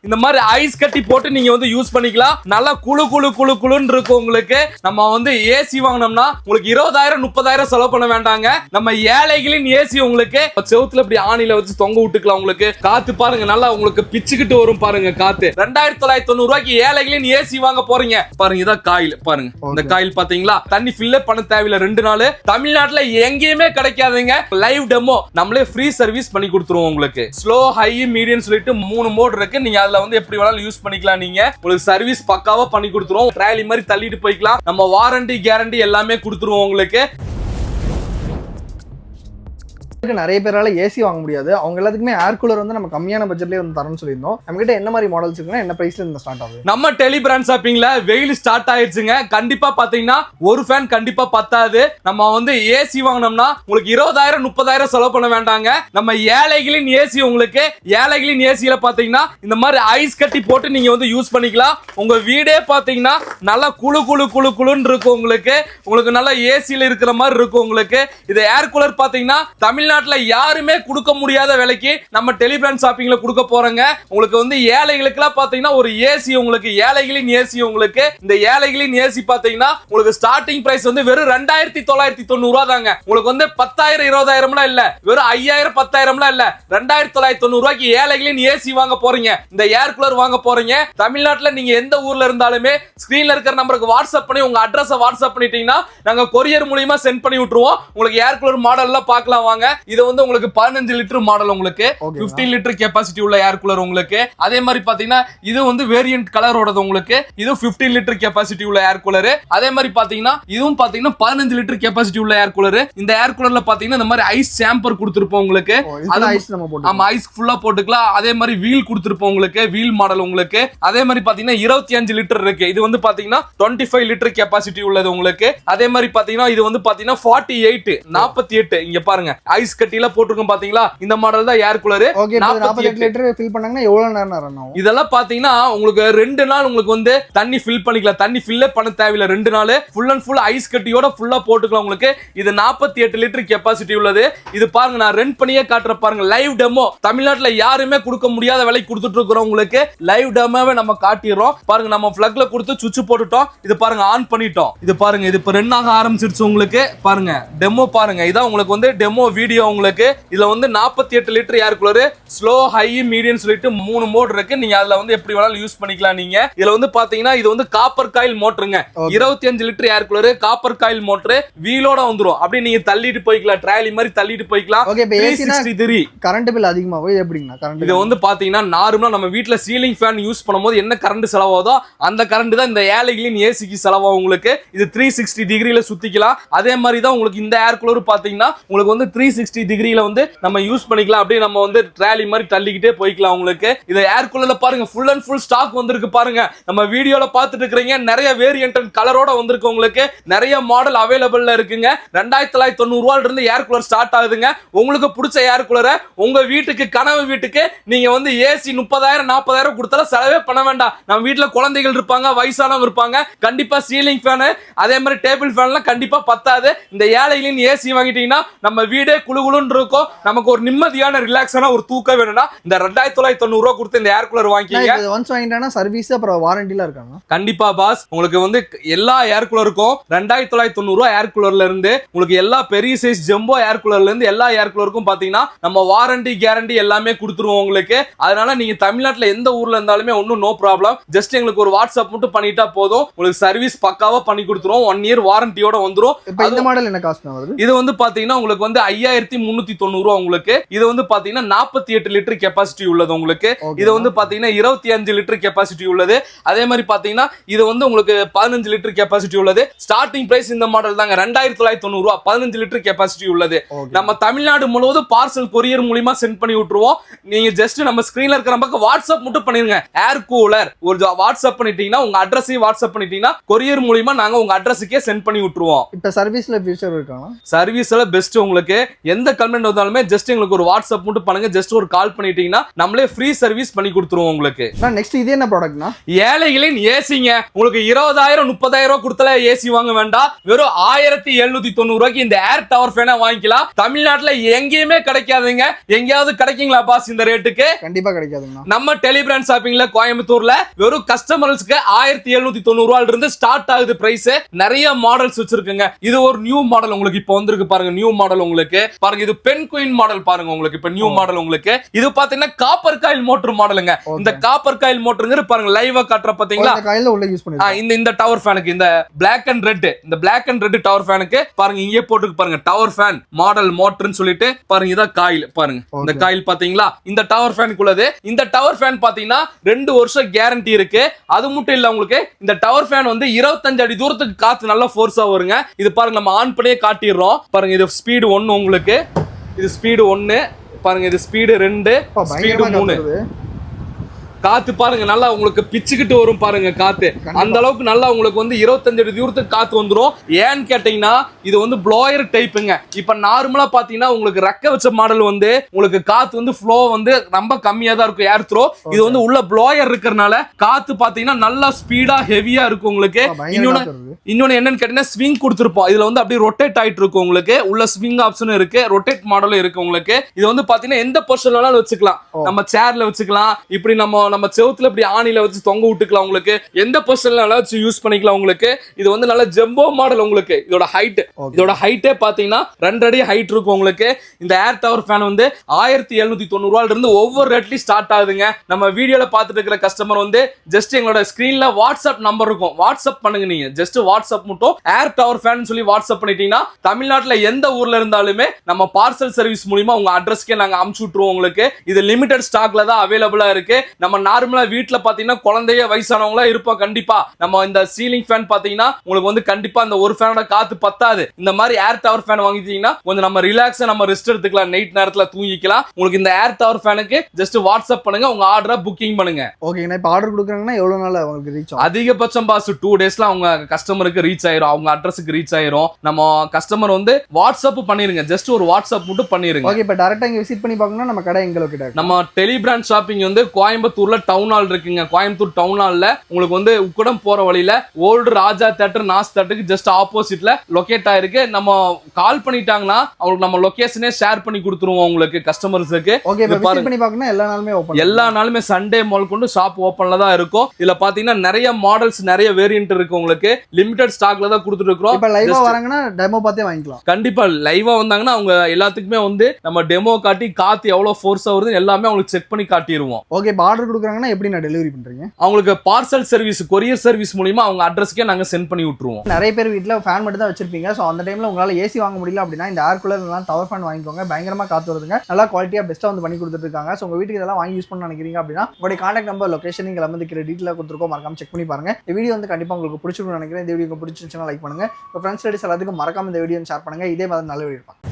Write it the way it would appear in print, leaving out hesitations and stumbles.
இந்த மாதிரி ஐஸ் கட்டி போட்டு நீங்க வந்து யூஸ் பண்ணிக்கலாம். நல்லா குளுன்னு இருக்கும் உங்களுக்கு. நம்ம வந்து ஏசி வாங்கினோம்னா உங்களுக்கு 20,000 30,000 செலவு பண்ண வேண்டாங்க. நம்ம ஏழைகளின் ஏசி உங்களுக்கு செவுத்துல இப்படி ஆணில வச்சு தொங்க விட்டுக்கலாம். உங்களுக்கு காத்து பாருங்க, நல்லா உங்களுக்கு பிச்சுக்கிட்டு வரும் பாருங்க காத்து. 2,990 ரூபாய்க்கு ஏழைகளின் ஏசி வாங்க போறீங்க பாருங்க. இதான் காயில் பாருங்க. இந்த காயில் பாத்தீங்களா, தண்ணி ஃபில்லே பண்ண தேவையில்லை. 2 நாள் தமிழ்நாட்டுல எங்கேயுமே கிடைக்காதுங்க. லைவ் டெமோ நம்மளே ஃப்ரீ சர்வீஸ் பண்ணி கொடுத்துருவோம் உங்களுக்கு. ஸ்லோ, ஹை, மீடியம் சொல்லிட்டு 3 மோட் இருக்கு. நீங்க அதுல வந்து எப்படி வேணாலும் யூஸ் பண்ணிக்கலாம். நீங்க உங்களுக்கு சர்வீஸ் பக்காவா பண்ணி கொடுத்துருவோம். ட்ரையல் மாதிரி தள்ளிட்டு போய்க்கலாம். நம்ம வாரண்டி கேரண்டி எல்லாமே கொடுத்துருவோம் உங்களுக்கு. நிறைய பேரால ஏசி வாங்க முடியாது. அவங்க எல்லாத்துக்குமே ஏர் கூலர் வந்து நம்ம கம்மியான பட்ஜெட்லயே வந்து தரணும்னு சொல்லியிருந்தோம். நம்ம கிட்ட என்ன மாதிரி மாடல்ஸ் இருக்குன்னா என்ன பிரைஸ்ல இருந்து ஸ்டார்ட் ஆகுது? நம்ம டெலி பிராண்ட் ஷாப்பிங்ல வெயில் ஸ்டார்ட் ஆயிடுச்சுங்க. கண்டிப்பா பாத்தீங்கன்னா ஒரு ஃபேன் கண்டிப்பா பத்தாது. நம்ம வந்து ஏசி வாங்கினோம்னா உங்களுக்கு 20,000 30,000 செலவு பண்ண வேண்டாங்க. நம்ம ஏழைகளின் ஏசி உங்களுக்கு ஏழைகளின் ஏசியில பாத்தீங்கன்னா இந்த மாதிரி ஐஸ் கட்டி போட்டு நீங்க வந்து யூஸ் பண்ணிக்கலாம். உங்க வீடே பாத்தீங்கன்னா நல்லா குளுன்னு இருக்கும் உங்களுக்கு. உங்களுக்கு நல்லா ஏசியில இருக்கிற மாதிரி இருக்கும் உங்களுக்கு. இது ஏர் கூலர் பாத்தீங்கன்னா தமிழ்நாட்டுல யாருமே கொடுக்க முடியாத விலைக்கு நம்ம டெலிபிராண்ட் ஷாப்பிங்ல கொடுக்க போறோங்க. உங்களுக்கு வந்து ஏழைகளுக்கு எல்லாம் பாத்தீங்கன்னா ஒரு ஏசி உங்களுக்கு ஏழைகளின் ஏசி உங்களுக்கு. இந்த ஏழைகளின் ஏசி பாத்தீங்கன்னா உங்களுக்கு ஸ்டார்டிங் பிரைஸ் வந்து வெறும் 2,990 ரூபாய் தாங்க. உங்களுக்கு வந்து 10,000 20,000 இல்ல, வெறும் 5,000 10,000 இல்ல, 2,990 ரூபாய்க்கு ஏழைகளின் ஏசி வாங்க போறீங்க. இந்த ஏர் கூலர் வாங்க போறீங்க. தமிழ்நாட்டுல நீங்க எந்த ஊர்ல இருந்தாலுமே ஸ்கிரீன்ல இருக்கிற நம்பருக்கு வாட்ஸ்அப் பண்ணி உங்க அட்ரஸ் வாட்ஸ்அப் பண்ணிட்டீங்கன்னா நாங்க கொரியர் மூலமா சென்ட் பண்ணி விட்டுருவோம். உங்களுக்கு ஏர் கூலர் மாடல் எல்லாம் பார்க்கலாம் வாங்க. இது வந்து உங்களுக்கு 15 லிட்டர் மாடல் உங்களுக்கு. 15 லிட்டர் கெபாசிட்டி உள்ள ஏர் கூலர் உங்களுக்கு. அதே மாதிரி பாத்தீங்கன்னா இது வந்து வேரியன்ட் கலரோடது உங்களுக்கு. இது 15 லிட்டர் கெபாசிட்டி உள்ள ஏர் கூலர். அதே மாதிரி பாத்தீங்கன்னா இதுவும் பாத்தீங்கன்னா 15 லிட்டர் கெபாசிட்டி உள்ள ஏர் கூலர். இந்த ஏர் கூலர்ல பாத்தீங்கன்னா இந்த மாதிரி ஐஸ் சாம்பர் கொடுத்திருப்போம் உங்களுக்கு. ஆமா, ஐஸ் ஃபுல்லா போட்டுக்கலாம். அதே மாதிரி வீல் கொடுத்திருப்போம் உங்களுக்கு. வீல் மாடல் உங்களுக்கு. அதே மாதிரி பாத்தீங்கன்னா 25 லிட்டர் இருக்கு. இது வந்து பாத்தீங்கன்னா 25 லிட்டர் கெபாசிட்டி உள்ளது உங்களுக்கு. அதே மாதிரி பாத்தீங்கன்னா இது வந்து பாத்தீங்கன்னா 48 இங்க பாருங்க ஐஸ் கட்டில போட்டுருக்கோம் பாத்தீங்களா. இந்த மாடல் தான் ஏர் கூலர். 48 லிட்டர் ஃபில் பண்ணாங்கன்னா எவ்வளவு நேரம் ரன் ஆகும்? இதெல்லாம் பாத்தீங்கன்னா உங்களுக்கு 2 நாள் உங்களுக்கு வந்து தண்ணி ஃபில் பண்ணிக்கலாம். தண்ணி ஃபில்லே பண்ண தேவையில்லை. 2 நாள் ஃபுல் அண்ட் ஃபுல் ஐஸ் கட்டியோட ஃபுல்லா போட்டுக்கலாம் உங்களுக்கு. இது 48 லிட்டர் கெபாசிட்டி உள்ளது. இது பாருங்க, நான் ரெண்ட் பண்ணியே காட்டுற பாருங்க. லைவ் டெமோ தமிழ்நாட்டுல யாருமே கொடுக்க முடியாத விலைக்கு கொடுத்துட்டு இருக்கிறோம் உங்களுக்கு. லைவ் டெமோவே நம்ம காட்டிடுறோம் பாருங்க. நம்ம பிளக்ல கொடுத்து சுவிட்ச் போட்டுட்டோம். இது பாருங்க, ஆன் பண்ணிட்டோம். இது பாருங்க, இது இப்ப ரன் ஆக ஆரம்பிச்சிருச்சு உங்களுக்கு. பாருங்க டெமோ பாருங்க. இதான் உங்களுக்கு வந்து டெமோ வீடியோ உங்களுக்கு. இதுல வந்து 48 litre air cooler, slow, high, medium சொல்லிட்டு 3 மோட் இருக்கு. நீங்க அதுல வந்து எப்படி வேணாலும் யூஸ் பண்ணிக்கலாம். நீங்க இதுல வந்து பாத்தீங்கன்னா இது வந்து காப்பர் காயில் மோட்டருங்க. 25 litre air cooler, copper coil motor, வீலோட வந்துரும். அப்படி நீங்க தள்ளிட்டு போய்க்கலாம். ட்ரையல் மாதிரி தள்ளிட்டு போய்க்கலாம். 363 கரண்ட் பில் அதிகமா போய் எப்படிங்க கரண்ட்? இது வந்து பாத்தீங்கன்னா நார்மலா நம்ம வீட்ல சீலிங் ஃபேன் யூஸ் பண்ணும்போது என்ன கரண்ட் செலவாதோ அந்த கரண்ட் தான் இந்த ஏழைகளின் ஏசிக்கு செலவாகும் உங்களுக்கு. இது 360 டிகிரில சுத்திக்கலாம். அதே மாதிரி தான் உங்களுக்கு இந்த ஏர் கூலர் பாத்தீங்கன்னா உங்களுக்கு வந்து 360 டிகிரில வந்து நம்ம யூஸ் பண்ணிக்கலாம். அப்படியே நம்ம வந்து ட்ராலி மாதிரி தள்ளிக்கிட்டே போய்க்கலாம் உங்களுக்கு. இது ஏர் கூலர்ல பாருங்க ஃபுல் அண்ட் ஃபுல் ஸ்டாக் வந்திருக்கு பாருங்க. நம்ம வீடியோல பார்த்துட்டு இருக்கீங்க. நிறைய வேரியன்ட் அண்ட் கலரோட வந்திருக்கு உங்களுக்கு. நிறைய மாடல் அவைலபிள்ல இருக்குங்க. 2,990 ரூபாயில இருந்து ஏர் கூலர் ஸ்டார்ட் ஆகுதுங்க. உங்களுக்கு பிடிச்ச ஏர் கூலரை உங்க வீட்டுக்கு கனவு வீட்டுக்கு நீங்க வந்து ஏசி 30,000 40,000 கொடுத்தாலும் செலவே பண்ண வேண்டாம். நம்ம வீட்டுல குழந்தைகள் இருப்பாங்க, வயசானவங்க இருப்பாங்க. கண்டிப்பா சீலிங் ஃபேன் அதே மாதிரி டேபிள் ஃபேன்லாம் கண்டிப்பா பத்தாது. இந்த ஏழைகளின் ஏசி வாங்கிட்டீங்கன்னா நம்ம வீடே குளுகுளுன்னு இருக்கும். நமக்கு ஒரு நிம்மதியான ரிலாக்ஸான ஒரு தூக்கம் வேணும்னா இந்த 2,990 ரூபாய் கொடுத்து இந்த ஏர் கூலர் வாங்கிக்கீங்க. ஒன்ஸ் வாங்கிட்டானா சர்வீஸ் அப்புறம் வாரண்டிலாம் இருக்காங்க. கண்டிப்பா பாஸ். உங்களுக்கு வந்து எல்லா ஏர் கூலருக்கும் 2,990 ரூபாய் ஏர் கூலர்ல இருந்து உங்களுக்கு எல்லா பெரிய சைஸ் ஜம்போ ஏர் கூலர்ல இருந்து எல்லா ஏர் கூலருக்கும் பாத்தீங்கன்னா நம்ம வாரண்டி கேரண்டி எல்லாமே கொடுத்துருவோம் உங்களுக்கு. அதனால நீங்க தமிழ்நாட்டுல எந்த ஊர்ல இருந்தாலுமே ஒன்னும் நோ ப்ராப்ளம். ஜஸ்ட் எங்களுக்கு ஒரு வாட்ஸ்அப் மட்டும் பண்ணிட்டா போதும். உங்களுக்கு சர்வீஸ் பக்காவா பண்ணி கொடுத்துருவோம். 1 இயர் வாரண்டியோட வந்துரும். இப்போ இந்த மாடல் என்ன காஸ்ட் வருது? இது வந்து பாத்தீங்கன்னா உங்களுக்கு வந்து 5,390 ரூபாய் உங்களுக்கு. இது வந்து பாத்தீங்கன்னா 48 லிட்டர் கெபாசிட்டி உள்ளது உங்களுக்கு. இது வந்து பாத்தீங்கன்னா 25 லிட்டர் கெபாசிட்டி உள்ளது. அதே மாதிரி பாத்தீங்கன்னா இது வந்து உங்களுக்கு 15 லிட்டர் கெபாசிட்டி உள்ளது. ஸ்டார்டிங் பிரைஸ் இந்த மாடல் தாங்க 2,990 ரூபாய் 15 லிட்டர் கெபாசிட்டி உள்ளது. நம்ம தமிழ்நாடு முழுவதும் பார்சல் கொரியர் மூலமா சென்ட் பண்ணி விட்டுருவோம். நீங்க ஜஸ்ட் நம்ம ஸ்கிரீன்ல இருக்கிற நமக்கு வாட்ஸ்அப் மட்டும் பண்ணிருங்க. ஏர் கூலர் ஒரு வாட்ஸ்அப் பண்ணிட்டீங்கன்னா உங்க அட்ரஸையும் வாட்ஸ்அப் பண்ணிட்டீங்கன்னா கொரியர் மூலமா நாங்க உங்க அட்ரஸுக்கே சென்ட் பண்ணி விட்டுருவோம். இப்ப சர்வீஸ்ல ஃபியூச்சர் இருக்காங்க. சர்வீஸ்ல பெஸ்ட் உங்களுக்கு. எந்த கம்ப்ளைண்ட் வந்தாலுமே ஜஸ்ட் எங்களுக்கு ஒரு வாட்ஸ்அப் மட்டும் பண்ணுங்க, ஜஸ்ட் ஒரு கால் பண்ணிட்டீங்கன்னா நம்மளே ஃப்ரீ சர்வீஸ் பண்ணி கொடுத்துருவோம் உங்களுக்கு. நெக்ஸ்ட் இது என்ன ப்ராடக்ட்னா? ஏழைகளின் ஏசிங்க. உங்களுக்கு 20,000 30,000 கொடுத்தல ஏசி வாங்க வேண்டாம், வெறும் 1790 ரூபாய்க்கு இந்த ஏர் டவர் ஃபேனை வாங்கிக்கலாம். தமிழ்நாட்டுல எங்கேயுமே கிடைக்காதுங்க. எங்கேயாவது கிடைக்குங்களா பாஸ் இந்த ரேட்டுக்கு? கண்டிப்பா கிடைக்காதுங்க. நம்ம டெலிபிராண்ட் ஷாப்பிங்ல கோயம்புத்தூர்ல வெறும் கஸ்டமர்ஸ்க்கு 1790 ரூபாயில இருந்து ஸ்டார்ட் ஆகுது பிரைஸ். நிறைய மாடல்ஸ் வச்சிருக்குங்க. இது ஒரு நியூ மாடல் உங்களுக்கு இப்ப வந்திருக்கு பாருங்க. நியூ மாடல் உங்களுக்கு பாருங்க, இது பென் குயின் மாடல் பாருங்க. உங்களுக்கு இப்ப நியூ மாடல் உங்களுக்கு இது பாத்தீங்கன்னா காப்பர் காயில் மோட்டர் மாடலுங்க. இந்த காப்பர் காயில் மோட்டருங்க பாருங்க, லைவா காட்டுற பாத்தீங்களா? காயில உள்ள யூஸ் பண்ணிருக்காங்க. இந்த டவர் ஃபேனுக்கு, இந்த பிளாக் அண்ட் ரெட், இந்த பிளாக் அண்ட் ரெட் டவர் ஃபேனுக்கு பாருங்க, இங்கே போட்டுருக்கு பாருங்க, டவர் ஃபேன் மாடல் மோட்டர்னு சொல்லிட்டு பாருங்க. இதான் காயில் பாருங்க. இந்த காயில் பாத்தீங்களா? இந்த டவர் ஃபேனுக்கு உள்ளது. இந்த டவர் ஃபேன் பாத்தீங்கன்னா 2 வருஷம் கேரண்டி இருக்கு. அது மட்டும் இல்ல, உங்களுக்கு இந்த டவர் ஃபேன் வந்து 25 அடி தூரத்துக்கு காத்து நல்லா ஃபோர்ஸா வருங்க. இது பாருங்க, நம்ம ஆன் பண்ணியே காட்டிடுறோம் பாருங்க. இது ஸ்பீடு 1 உங்களுக்கு, இது ஸ்பீடு 1 பாருங்க, இது ஸ்பீடு 2, ஸ்பீடு 3. காத்து பாருங்க நல்லா உங்களுக்கு பிச்சுக்கிட்டு வரும் பாருங்க காத்து. அந்த அளவுக்கு நல்லா உங்களுக்கு வந்து 25 அடி தூரத்துக்கு காத்து வந்துரும். ஏன்னு கேட்டீங்கன்னா இது வந்து ப்ளோயர் டைப்புங்க. இப்ப நார்மலா பாத்தீங்கன்னா உங்களுக்கு ரெக்க வச்ச மாடல் வந்து உங்களுக்கு காத்து வந்து ஃப்ளோ வந்து ரொம்ப கம்மியா தான் இருக்கும், ஏர் த்ரோ. இது வந்து உள்ள ப்ளோயர் இருக்கறனால காத்து பாத்தீங்கன்னா நல்லா ஸ்பீடா ஹெவியா இருக்கும் உங்களுக்கு. இன்னொன்னு என்னன்னு கேட்டீங்கன்னா ஸ்விங் கொடுத்துருப்போம். இதுல வந்து அப்படியே ரொட்டேட் ஆயிட்டு இருக்கும் உங்களுக்கு. உள்ள ஸ்விங் ஆப்ஷனும் இருக்கு, ரொட்டேட் மாடலும் இருக்கு உங்களுக்கு. இது வந்து பாத்தீங்கன்னா எந்த பொசிஷன்ல வேணாலும் வச்சுக்கலாம். நம்ம சேர்ல வச்சுக்கலாம், இப்படி நம்ம செவுத்துல இப்படி ஆணில வச்சு தொங்க விட்டுக்கலாம். உங்களுக்கு எந்த பொசிஷன்ல வச்சு யூஸ் பண்ணிக்கலாம் உங்களுக்கு. இது வந்து நல்ல ஜம்போ மாடல் உங்களுக்கு. இதோட ஹைட்டே பாத்தீங்கன்னா 2 அடி ஹைட் இருக்கும் உங்களுக்கு. இந்த ஏர் டவர் ஃபேன் வந்து 1790 ரூபாயில இருந்து ஒவ்வொரு ரேட்லயும் ஸ்டார்ட் ஆகுதுங்க. நம்ம வீடியோல பாத்துட்டு இருக்கிற கஸ்டமர் வந்து ஜஸ்ட் எங்களோட ஸ்கிரீன்ல வாட்ஸ்அப் நம்பர் இருக்கும், வாட்ஸ்அப் பண்ணுங்க. நீங்க ஜஸ்ட் வாட்ஸ்அப் மட்டும் ஏர் டவர் ஃபேன் சொல்லி வாட்ஸ்அப் பண்ணிட்டீங்கன்னா தமிழ்நாட்டுல எந்த ஊர்ல இருந்தாலுமே நம்ம பார்சல் சர்வீஸ் மூலமா உங்க அட்ரஸ்க்கே நாங்க அனுப்பிச்சு விட்டுருவோம் உங்களுக்கு. இது லிமிடெட் ஸ்டாக்ல தான் அவைலபிளா இருக்கு. நம்ம நார்மலா வீட்டுல பாத்தீங்கன்னா குழந்தைய வயசானவங்களா இருப்போம். கண்டிப்பா நம்ம இந்த சீலிங் ஃபேன் பாத்தீங்கன்னா உங்களுக்கு வந்து கண்டிப்பா இந்த ஒரு ஃபேனோட காத்து பத்தாது. இந்த மாதிரி ஏர் டவர் ஃபேன் வாங்கிட்டீங்கன்னா கொஞ்சம் நம்ம ரிலாக்ஸா நம்ம ரெஸ்ட் எடுத்துக்கலாம், நைட் நேரத்துல தூங்கிக்கலாம். உங்களுக்கு இந்த ஏர் டவர் ஃபேனுக்கு ஜஸ்ட் வாட்ஸ்அப் பண்ணுங்க, உங்க ஆர்டரை புக்கிங் பண்ணுங்க. ஓகேங்க. இப்போ ஆர்டர் கொடுக்குறாங்கன்னா எவ்வளவு நாள் உங்களுக்கு ரீச் ஆகும்? அதிகபட்சம் பாஸ் 2 டேஸ்ல அவங்க கஸ்டமருக்கு ரீச் ஆயிரும், அவங்க அட்ரஸுக்கு ரீச் ஆயிரும். நம்ம கஸ்டமர் வந்து வாட்ஸ்அப் பண்ணிருங்க, ஜஸ்ட் ஒரு வாட்ஸ்அப் மட்டும் பண்ணிருங்க. ஓகே. இப்போ டைரக்டா இங்க விசிட் பண்ணி பார்க்கணும்னா நம்ம கடை எங்க லொகேட் ஆகும்? நம்ம டெலிபிராண்ட் ஷாப்பிங் வந்து கோயம்புத்தூர்ல டவுன் ஹால் இருக்குங்க. கோயம்புத்தூர் டவுன் ஹால்ல உங்களுக்கு வந்து உக்கடம் போற வழியில ஓல்டு ராஜா தியேட்டர், நாஸ் தியேட்டருக்கு ஜஸ்ட் ஆப்போசிட்ல லொகேட் ஆயிருக்கு. நம்ம கால் பண்ணிட்டாங்கன்னா அவங்களுக்கு நம்ம லொகேஷனே ஷேர் பண்ணி கொடுத்துருவோம் உங்களுக்கு கஸ்டமர்ஸுக்கு. ஓகே. இப்போ விசிட் பண்ணி பார்க்கணும் எல்லா நாளுமே ஓபன், எல்லா நாளுமே சண்டே முதல் கொண்டு ஷாப் ஓபன்ல தான் இருக்கும். இதுல பாத்தீங்கன்னா நிறைய மாடல்ஸ், நிறைய வேரியன்ட் இருக்கு உங்களுக்கு. லிமிடெட் ஸ்டாக்ல தான் கொடுத்துட்டு இருக்கோம். இப்போ லைவா வராங்கன்னா டெமோ பார்த்தே வாங்கிக்கலாம். கண்டிப்பா லைவா வந்தாங்கன்னா அவங்க எல்லாத்துக்குமே வந்து நம்ம டெமோ காட்டி காத்து எவ்வளவு ஃபோர்ஸா வருது எல்லாமே அவங்களுக்கு செக் பண்ணி காட்டிடுவோம். ஓகே. இப்போ ஆர்டர் கொடுக்குறாங்கன்னா எப்படி நான் டெலிவரி பண்றீங்க? அவங்களுக்கு பார்சல் சர்வீஸ், கொரியர் சர்வீஸ் மூலமா அவங்க அட்ரஸ்க்கே நாங்க சென்ட் பண்ணி விட்டுருவோம். நிறைய பேர் வீட்டில் ஃபேன் மட்டும் தான் வச்சிருப்பீங்க. ஸோ அந்த டைம்ல உங்களால ஏசி வாங்க முடியல அப்படின்னா இந்த ஏர் கூலர் எல்லாம் டவர் ஃபேன் வாங்கிக்கோங்க. பயங்கரமா காத்து வருதுங்க, நல்லா குவாலிட்டியா பெஸ்ட்டா வந்து பண்ணி கொடுத்துட்டு இருக்காங்க. ஸோ உங்க வீட்டுக்கு இதெல்லாம் வாங்கி யூஸ் பண்ண நினைக்கிறீங்க அப்படின்னா உங்களுடைய கான்டாக்ட் நம்பர், லொகேஷன் இங்க வந்து டீட்டெயிலாக கொடுத்துருக்கோம், மறக்காம செக் பண்ணி பாருங்க. இந்த வீடியோ வந்து கண்டிப்பா உங்களுக்கு பிடிச்சிருக்கும்னு நினைக்கிறேன். இந்த வீடியோ பிடிச்சிருந்துச்சுன்னா லைக் பண்ணுங்க. இப்போ ஃப்ரெண்ட்ஸ் எல்லாத்துக்கும் மறக்காம இந்த வீடியோ ஷேர் பண்ணுங்க. இதே மாதிரி நல்ல வீடியோ இருப்பாங்க.